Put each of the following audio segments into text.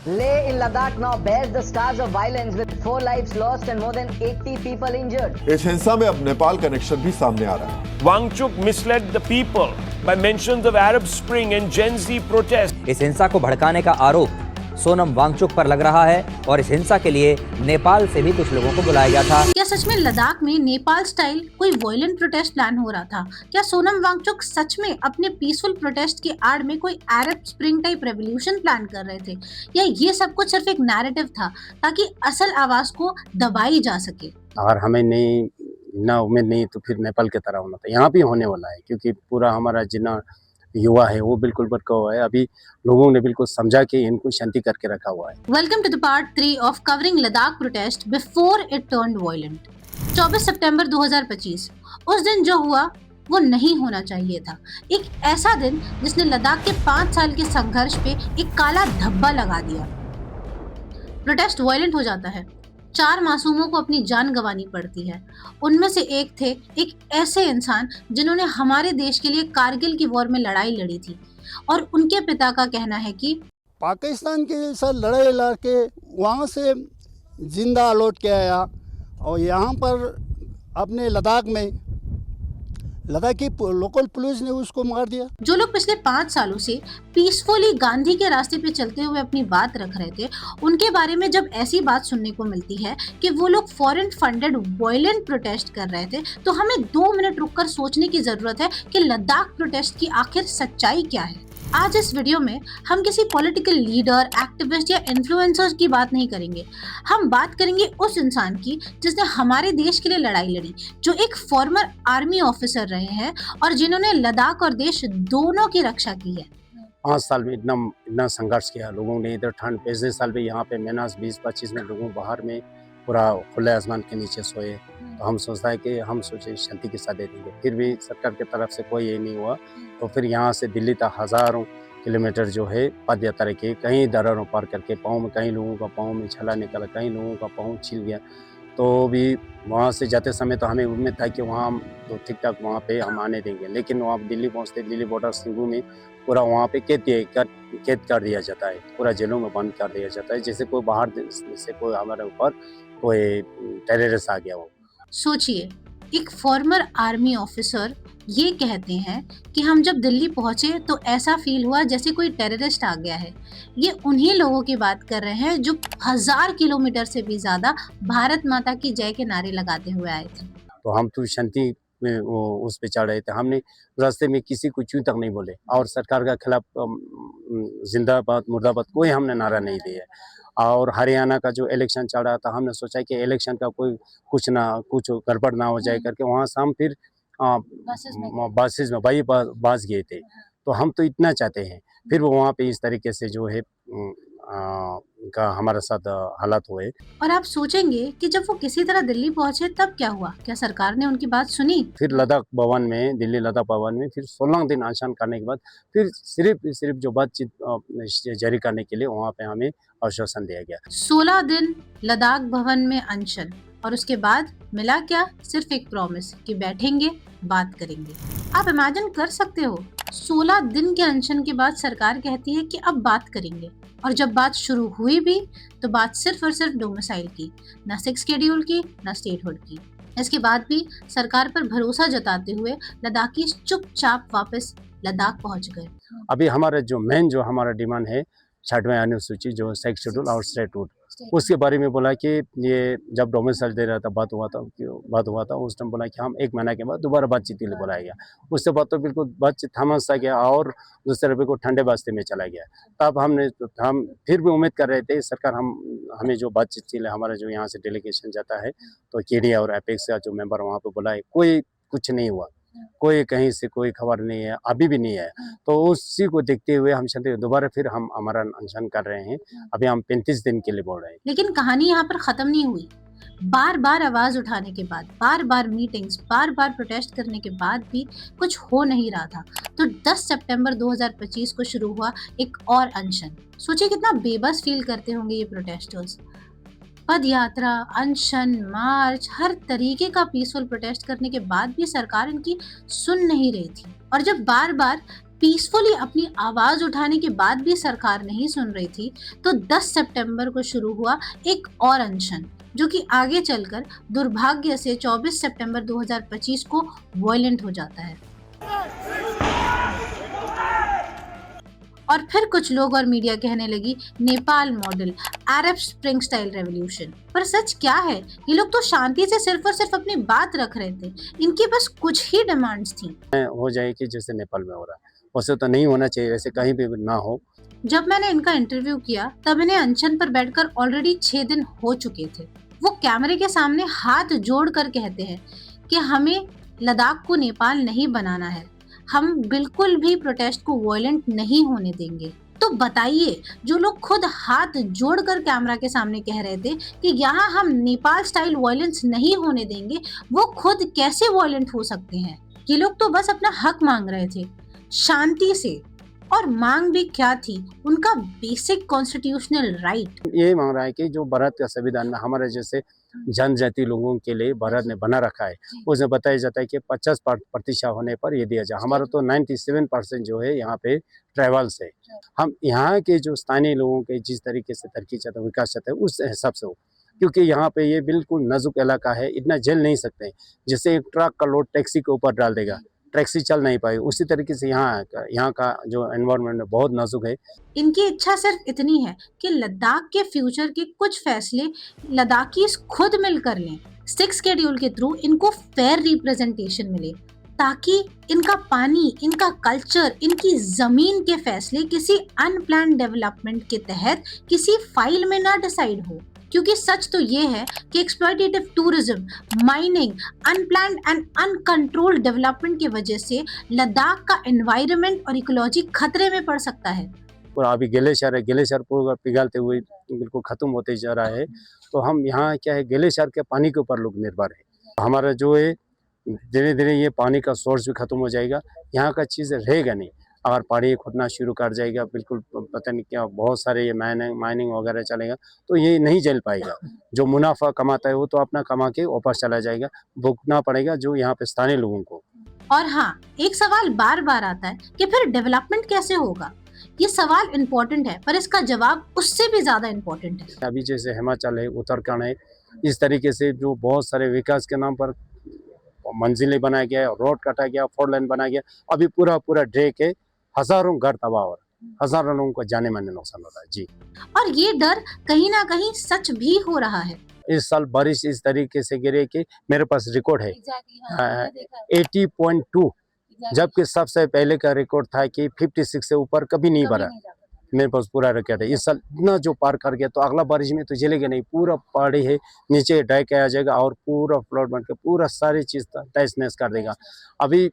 Leh in Ladakh now bears the scars of violence with 4 lives lost and more than 80 people injured. इस हिंसा में अब Nepal connection भी सामने आ रहा है। Wangchuk misled the people by mentions of Arab Spring and Gen Z protests. इस हिंसा को भड़काने का आरोप सोनम वांगचुक पर लग रहा है और इस हिंसा के लिए नेपाल से भी कुछ लोगों को बुलाया गया था। क्या सच में लद्दाख में नेपाल स्टाइल कोई वायलेंट प्रोटेस्ट प्लान हो रहा था? क्या सोनम वांगचुक सच में अपने पीसफुल प्रोटेस्ट के आड़ में कोई अरब स्प्रिंग टाइप रेवोल्यूशन प्लान कर रहे थे, या ये सब कुछ सिर्फ एक नैरेटिव था ताकि असल आवाज को दबाई जा सके? अगर हमें नहीं ना उम्मीद नहीं तो फिर नेपाल की तरह होना था। यहाँ भी होने वाला है क्योंकि पूरा हमारा जितना युवा है वो बिल्कुल भटका हुआ है। अभी लोगों ने बिल्कुल समझा कि इनको शांति करके रखा हुआ है। Welcome to the part 3 of covering Ladakh protest before it turned violent. 24 सितंबर 2025 उस दिन जो हुआ वो नहीं होना चाहिए था। एक ऐसा दिन जिसने लद्दाख के 5 साल के संघर्ष पे एक काला धब्बा लगा दिया। प्रोटेस्ट वायलेंट हो जाता है, 4 मासूमों को अपनी जान गंवानी पड़ती है। उनमें से एक थे एक ऐसे इंसान जिन्होंने हमारे देश के लिए कारगिल की वॉर में लड़ाई लड़ी थी, और उनके पिता का कहना है कि पाकिस्तान के साथ लड़ाई लड़ के वहाँ से जिंदा लौट के आया और यहाँ पर अपने लद्दाख की लोकल पुलिस ने उसको मार दिया। जो लोग पिछले 5 सालों से पीसफुली गांधी के रास्ते पे चलते हुए अपनी बात रख रहे थे, उनके बारे में जब ऐसी बात सुनने को मिलती है कि वो लोग फॉरेन फंडेड वायलेंट प्रोटेस्ट कर रहे थे, तो हमें 2 मिनट रुककर सोचने की जरूरत है कि लद्दाख प्रोटेस्ट की आखिर सच्चाई क्या है। आज इस वीडियो में हम किसी पॉलिटिकल लीडर, एक्टिविस्ट या इन्फ्लुएंसर की बात नहीं करेंगे। हम बात करेंगे उस इंसान की जिसने हमारे देश के लिए लड़ाई लड़ी, जो एक फॉर्मर आर्मी ऑफिसर रहे हैं और जिन्होंने लद्दाख और देश दोनों की रक्षा की है। 5 साल में इतना संघर्ष किया लोगों ने। इधर ठंड, पिछले साल भी यहाँ पे -20, 25 में लोगों बाहर में पूरा खुले आसमान के नीचे सोए। तो हम सोचता है कि हम सोचे शांति के साथ दे देंगे, फिर भी सरकार की तरफ से कोई ये नहीं हुआ। तो फिर यहाँ से दिल्ली तक हज़ारों किलोमीटर जो है पद यात्रा के, कहीं दरारों पार करके पाँव में, कहीं लोगों का पाँव में छला निकला, कहीं लोगों का पाँव छिल गया। तो भी वहाँ से जाते समय तो हमें उम्मीद था कि वहाँ हम तो ठीक ठाक वहाँ पे हम आने देंगे, लेकिन वहाँ दिल्ली पहुँचते, दिल्ली बॉर्डर सिंघू में पूरा वहाँ पे कैद कर दिया जाता है, पूरा जेलों में बंद कर दिया जाता है, जैसे कोई बाहर से कोई हमारे ऊपर कोई टेररिस्ट आ गया हो। सोचिए, एक फॉर्मर आर्मी ऑफिसर ये कहते हैं कि हम जब दिल्ली पहुंचे तो ऐसा फील हुआ जैसे कोई टेररिस्ट आ गया है। ये उन्हीं लोगों की बात कर रहे हैं जो 1000 किलोमीटर से भी ज्यादा भारत माता की जय के नारे लगाते हुए आए थे। तो हम तो शांति में उस पे चढ़ रहे थे। हमने रास्ते में किसी को चू तक नहीं बोले और सरकार के खिलाफ जिंदाबाद मुर्दाबाद कोई हमने नारा नहीं दिया। और हरियाणा का जो इलेक्शन चल रहा था, हमने सोचा कि इलेक्शन का कोई कुछ गड़बड़ ना हो जाए करके वहाँ से हम फिर बसेस में बास गए थे। तो हम तो इतना चाहते हैं, फिर वो वहाँ पे इस तरीके से जो है का हमारे साथ हालात हुए। और आप सोचेंगे कि जब वो किसी तरह दिल्ली पहुंचे तब क्या हुआ? क्या सरकार ने उनकी बात सुनी? फिर दिल्ली लद्दाख भवन में फिर 16 दिन अनशन करने के बाद फिर सिर्फ जो बातचीत जारी करने के लिए वहाँ पे हमें आश्वासन दिया गया। 16 दिन लद्दाख भवन में अनशन, और उसके बाद मिला क्या? सिर्फ एक प्रॉमिस कि बैठेंगे, बात करेंगे। आप इमेजिन कर सकते हो, 16 दिन के अनशन के बाद सरकार कहती है कि अब बात करेंगे, और जब बात शुरू हुई भी तो बात सिर्फ और सिर्फ डोमिसाइल की, ना 6 शेड्यूल की, ना स्टेटहुड की। इसके बाद भी सरकार पर भरोसा जताते हुए लद्दाखी चुपचाप वापस लद्दाख पहुंच गए। अभी हमारा जो मेन जो हमारा डिमांड है 6वीं अनुसूची जो 6 शेड्यूल और स्टेटहुड, उसके बारे में बोला कि ये जब डोमिसाइल दे रहा था बात हुआ था उस टाइम बोला कि हम 1 महीना के बाद दोबारा बातचीत के लिए बुलाया गया। उसके बाद तो बिल्कुल बातचीत थमा गया और दूसरे रुपये को ठंडे बास्ते में चला गया। तब हम फिर भी उम्मीद कर रहे थे सरकार हमें जो बातचीत के लिए हमारा जो यहाँ से डेलीगेशन जाता है तो केडिया और एपेक्स का जो मेंबर वहाँ पे बुलाए, कोई कुछ नहीं हुआ, कोई कहीं से कोई खबर नहीं है, अभी भी नहीं है। तो उसी को देखते हुए हम दोबारा फिर हम हमारा अनशन कर रहे हैं। अभी हम 35 दिन के लिए बोल रहे हैं। लेकिन कहानी यहाँ पर खत्म नहीं हुई। बार बार आवाज उठाने के बाद, बार बार मीटिंग्स, बार बार प्रोटेस्ट करने के बाद भी कुछ हो नहीं रहा था। तो 10 सितंबर 2025 को शुरू हुआ एक और अनशन। सोचिए कितना बेबस फील करते होंगे ये प्रोटेस्टर्स। पद यात्रा, अनशन, मार्च, हर तरीके का पीसफुल प्रोटेस्ट करने के बाद भी सरकार इनकी सुन नहीं रही थी। और जब बार बार पीसफुली अपनी आवाज उठाने के बाद भी सरकार नहीं सुन रही थी, तो 10 सितंबर को शुरू हुआ एक और अनशन, जो कि आगे चलकर दुर्भाग्य से 24 सितंबर 2025 को वायलेंट हो जाता है। और फिर कुछ लोग और मीडिया कहने लगी नेपाल मॉडल, अरब स्प्रिंग स्टाइल रेवोल्यूशन। पर सच क्या है, ये लोग तो शांति से सिर्फ और सिर्फ अपनी बात रख रहे थे, इनकी बस कुछ ही डिमांड्स थी। हो जाए कि जैसे नेपाल में हो रहा है, वैसे तो नहीं होना चाहिए, वैसे कहीं भी ना हो। जब मैंने इनका इंटरव्यू किया तब इन्हें अनशन पर बैठकर ऑलरेडी 6 दिन हो चुके थे। वो कैमरे के सामने हाथ जोड़कर कहते हैं कि हमें लद्दाख को नेपाल नहीं बनाना है, हम बिल्कुल भी प्रोटेस्ट को वायलेंट नहीं होने देंगे। तो बताइए, जो लोग खुद हाथ जोड़कर कैमरा के सामने कह रहे थे कि यहाँ हम नेपाल स्टाइल वायलेंस नहीं होने देंगे, वो खुद कैसे वायलेंट हो सकते हैं? ये लोग तो बस अपना हक मांग रहे थे शांति से, और मांग भी क्या थी, उनका बेसिक कॉन्स्टिट्यूशनल राइट। ये मांग रहा है कि जो भारत का संविधान में हमारे जैसे जनजाति लोगों के लिए भारत ने बना रखा है, उसमें बताया जाता है कि 50% होने पर ये दिया जाए। हमारा तो 97% जो है यहाँ पे ट्राइबल्स है। हम यहाँ के जो स्थानीय लोगों के जिस तरीके से तरक्की चाहते हैं, विकास चाहते हैं, उस हिसाब से हो, क्योंकि यहाँ पे ये बिल्कुल नाजुक इलाका है, इतना झेल नहीं सकते। जैसे एक ट्रक का लोड टैक्सी के ऊपर डाल देगा, टैक्सी चल नहीं पाएगी, उसी तरीके से यहाँ का जो एनवायरनमेंट बहुत नाजुक है। इनकी इच्छा सिर्फ इतनी है कि लद्दाख के फ्यूचर के कुछ फैसले लद्दाखीज खुद मिलकर लें। 6 शेड्यूल के थ्रू इनको फेयर रिप्रेजेंटेशन मिले, ताकि इनका पानी, इनका कल्चर, इनकी जमीन के फैसले किसी अनप्लान्ड डेवलपमेंट के तहत किसी फाइल में ना डिसाइड हो। क्योंकि सच तो ये है कि exploitative tourism, mining, unplanned and uncontrolled development की वजह से लद्दाख का एनवायरनमेंट और इकोलॉजी खतरे में पड़ सकता है। और अभी ग्लेशियर है, ग्लेशियर पूरा पिघलते हुए बिल्कुल खत्म होते जा रहा है। तो हम यहाँ क्या है, ग्लेशियर के पानी के ऊपर लोग निर्भर है। हमारा जो है धीरे धीरे ये पानी का सोर्स भी खत्म हो जाएगा, यहाँ का चीज़ रहेगा नहीं। अगर पानी खुदना शुरू कर जाएगा, बिल्कुल पता नहीं क्या बहुत सारे ये माइनिंग वगैरह चलेगा, तो ये नहीं झेल पाएगा। जो मुनाफा कमाता है वो तो अपना कमा के वापस चला जाएगा, भुगतना पड़ेगा जो यहाँ पे स्थानीय लोगों को। और हाँ, एक सवाल बार बार आता है कि फिर डेवलपमेंट कैसे होगा। ये सवाल इम्पोर्टेंट है, पर इसका जवाब उससे भी ज्यादा इम्पोर्टेंट है। अभी जैसे हिमाचल है, उत्तराखंड है, इस तरीके से जो बहुत सारे विकास के नाम पर मंजिलें बनाया गया, रोड काटा गया, 4 लेन बनाया गया, अभी पूरा ड्रेक है, हजारों घर तबाह हो रहे, हजारों लोगों को जाने माने नुकसान हो रहा है जी। और ये डर कहीं ना कहीं सच भी हो रहा है। इस साल बारिश इस तरीके से गिरे कि मेरे पास रिकॉर्ड है 80.2, जबकि सबसे पहले का रिकॉर्ड था कि 56 से ऊपर कभी नहीं भरा। मेरे पास पूरा रिकॉर्ड है। इस साल इतना जो पार कर गया, तो अगला बारिश में तो जलेगा नहीं, पूरा पहाड़ी है, नीचे ड्राई किया जाएगा और पूरा फ्लड बन के पूरा सारी चीज तहस नहस कर देगा। अभी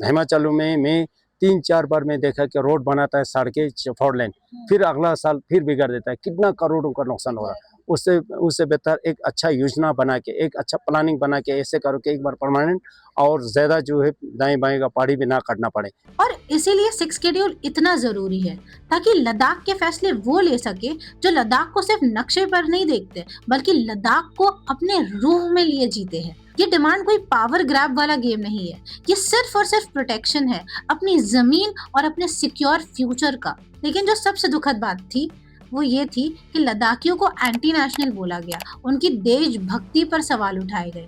हिमाचल में मैं 3-4 बार मैं देखा कि रोड बनाता है, सड़कें 4 लेन, फिर अगला साल फिर बिगाड़ देता है। कितना करोड़ों का नुकसान हो रहा है। उससे बेहतर एक अच्छा योजना बना के, एक अच्छा प्लानिंग बना के ऐसे करो कि एक बार परमानेंट और ज्यादा जो है दाएं बाएं का पहाड़ी भी ना काटना पड़े। और इसीलिए 6 शेड्यूल इतना जरूरी है, ताकि लद्दाख के फैसले वो ले सके जो लद्दाख को सिर्फ नक्शे पर नहीं देखते, बल्कि लद्दाख को अपने रूह में लिए जीते हैं। ये डिमांड कोई पावर ग्रैब वाला गेम नहीं है, ये सिर्फ और सिर्फ प्रोटेक्शन है अपनी जमीन और अपने सिक्योर फ्यूचर का। लेकिन जो सबसे दुखद बात थी वो ये थी कि लद्दाखियों को एंटी नेशनल बोला गया, उनकी देशभक्ति पर सवाल उठाए गए।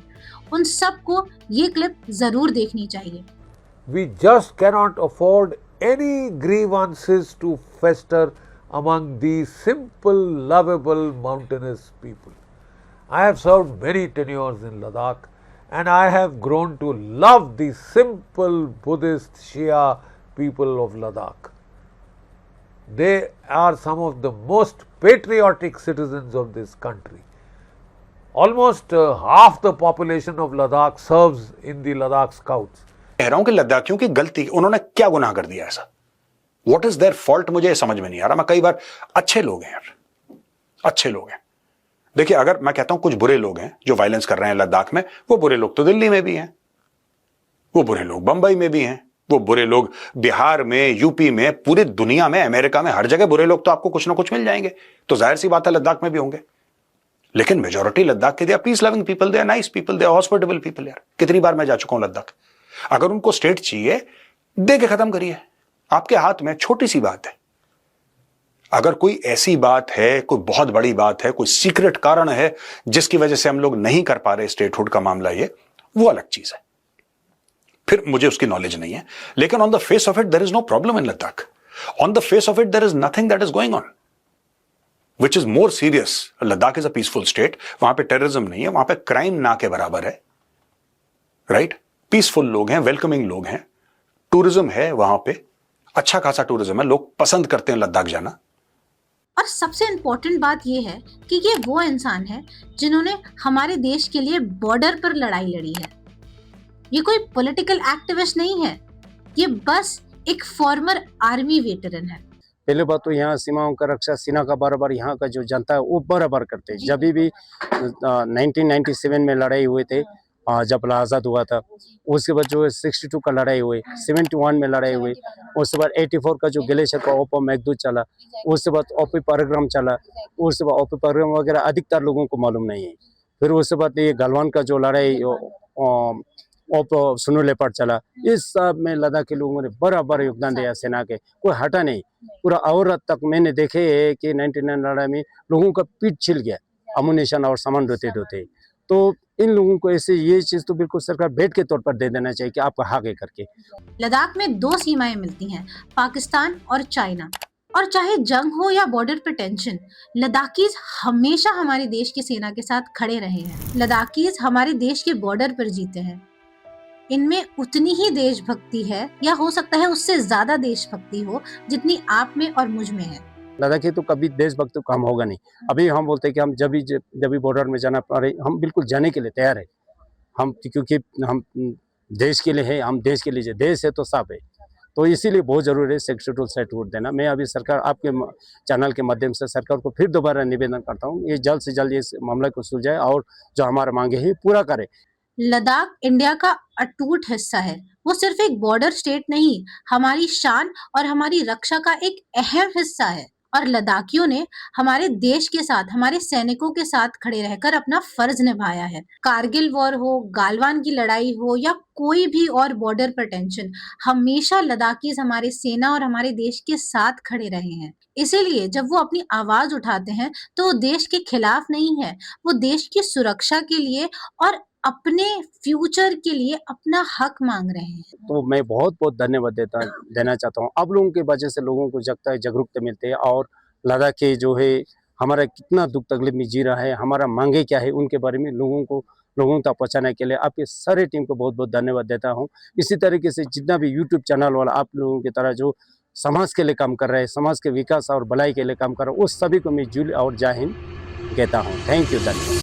उन सबको ये क्लिप जरूर देखनी चाहिए। We just cannot afford any grievances to fester among these simple, lovable, mountainous people. I have served many tenures in Ladakh, and I have grown to love the simple Buddhist Shia people of Ladakh. They are some of the most patriotic citizens of this country. Almost half the population of Ladakh serves in the Ladakh Scouts. कह रहा हूं कि लद्दाखियों की गलती, उन्होंने क्या गुनाह कर दिया ऐसा? What is their fault? मुझे समझ में नहीं आ रहा। मैं कई बार, अच्छे लोग हैं यार, अच्छे लोग हैं। देखिए, अगर मैं कहता हूं कुछ बुरे लोग हैं जो वायलेंस कर रहे हैं लद्दाख में, वो बुरे लोग तो दिल्ली में भी हैं, वो बुरे लोग बंबई में भी हैं, वो बुरे लोग बिहार में, यूपी में, पूरी दुनिया में, अमेरिका में, हर जगह बुरे लोग तो आपको कुछ ना कुछ मिल जाएंगे। तो जाहिर सी बात है लद्दाख में भी होंगे। लेकिन मेजोरिटी लद्दाख के, they are peace loving people, they are nice people, they are hospitable people. यार कितनी बार मैं जा चुका हूं लद्दाख। अगर उनको स्टेट चाहिए, दे के खत्म करिए। आपके हाथ में छोटी सी बात है। अगर कोई ऐसी बात है, कोई बहुत बड़ी बात है, कोई सीक्रेट कारण है जिसकी वजह से हम लोग नहीं कर पा रहे स्टेटहुड का मामला, ये वो अलग चीज है, फिर मुझे उसकी नॉलेज नहीं है। लेकिन on the face of it there is no problem in Ladakh. On the face of it there is nothing that is going on which is more serious. Ladakh is a peaceful state, वहां पे terrorism नहीं है, वहां पे crime ना के बराबर है, राइट? पीसफुल लोग हैं, वेलकमिंग लोग हैं, टूरिज्म है वहां पे, अच्छा खासा टूरिज्म है, लोग पसंद करते हैं लद्दाख जाना। और सबसे इम्पोर्टेंट बात ये है कि ये वो इंसान है जिन्होंने हमारे देश के लिए बॉर्डर पर लड़ाई लड़ी है। ये कोई पॉलिटिकल एक्टिविस्ट नहीं है, ये बस एक फॉर्मर आर्मी वेटरन है। पहले बात तो यहाँ सीमाओं का रक्षा सेना का बराबर यहाँ का जो जनता है वो बराबर करते हैं। जब भी 1997 में लड़ाई हुए थे, जब आज़ाद हुआ था, उसके बाद जो 62 का लड़ाई हुई, 71 में लड़ाई हुई, उसके बाद 84 का जो ग्लेशियर का ओपो मेघदूत चला, उसके बाद ओपी प्रोग्राम चला, उसके बाद ओपी प्रोग्राम वगैरह अधिकतर लोगों को मालूम नहीं है। फिर उसके बाद ये गलवान का जो लड़ाई ओपो सुनो लेपर्ड चला, इस सब में लद्दाख के लोगों ने बराबर योगदान दिया सेना के, कोई हटा नहीं। पूरा औरत तक मैंने देखे है कि 99 लड़ाई में लोगों का पीठ छिल गया अमुनेशन और सामान ढोते ढोते। तो इन लोगों को ऐसे ये चीज तो बिल्कुल सरकार भेंट के तौर पर दे देना चाहिए कि आपका हक है करके। लद्दाख में दो सीमाएं मिलती हैं, पाकिस्तान और चाइना। और चाहे जंग हो या बॉर्डर पर टेंशन, लद्दाखीज हमेशा हमारे देश की सेना के साथ खड़े रहे हैं। लद्दाखीज हमारे देश के बॉर्डर पर जीते हैं। इनमें उतनी ही देशभक्ति है, या हो सकता है उससे ज्यादा देशभक्ति हो, जितनी आप में और मुझ में है। लद्दाखी तो कभी देशभक्त काम होगा नहीं। अभी हम बोलते हैं कि हम जब भी बॉर्डर में जाना पड़े, हम बिल्कुल जाने के लिए तैयार है। हम क्योंकि हम देश के लिए है, हम देश के लिए, देश है तो सब है। तो इसीलिए बहुत जरूरी है शेड्यूल स्टेटहुड देना। मैं अभी सरकार आपके चैनल के माध्यम से सरकार को फिर दोबारा निवेदन करता हूँ, ये जल्द से जल्द इस मामले को सुलझाए और जो हमारा मांगे है पूरा करे। लद्दाख इंडिया का अटूट हिस्सा है। वो सिर्फ एक बॉर्डर स्टेट नहीं, हमारी शान और हमारी रक्षा का एक अहम हिस्सा है। और लद्दाखियों ने हमारे देश के साथ, हमारे सैनिकों के साथ खड़े रहकर अपना फर्ज निभाया है। कारगिल वॉर हो, गालवान की लड़ाई हो या कोई भी और बॉर्डर पर टेंशन, हमेशा लद्दाखीज हमारे सेना और हमारे देश के साथ खड़े रहे हैं। इसीलिए जब वो अपनी आवाज उठाते हैं तो वो देश के खिलाफ नहीं है, वो देश की सुरक्षा के लिए और अपने फ्यूचर के लिए अपना हक मांग रहे हैं। तो मैं बहुत बहुत धन्यवाद देना चाहता हूँ। आप लोगों की वजह से लोगों को जगता है, जागरूकता मिलते हैं और लद्दाख के जो है हमारा कितना दुख तकलीफ में जी रहा है, हमारा मांगे क्या है, उनके बारे में लोगों तक पहुँचाने के लिए आपके सारे टीम को बहुत बहुत धन्यवाद देता हूँ। इसी तरीके से जितना भी यूट्यूब चैनल वाला आप लोगों की तरह जो समाज के लिए काम कर रहे हैं, समाज के विकास और भलाई के लिए काम कर रहे हैं, उस सभी को मैं जुल और जय हिंद कहता हूँ। थैंक यू, धन्यवाद।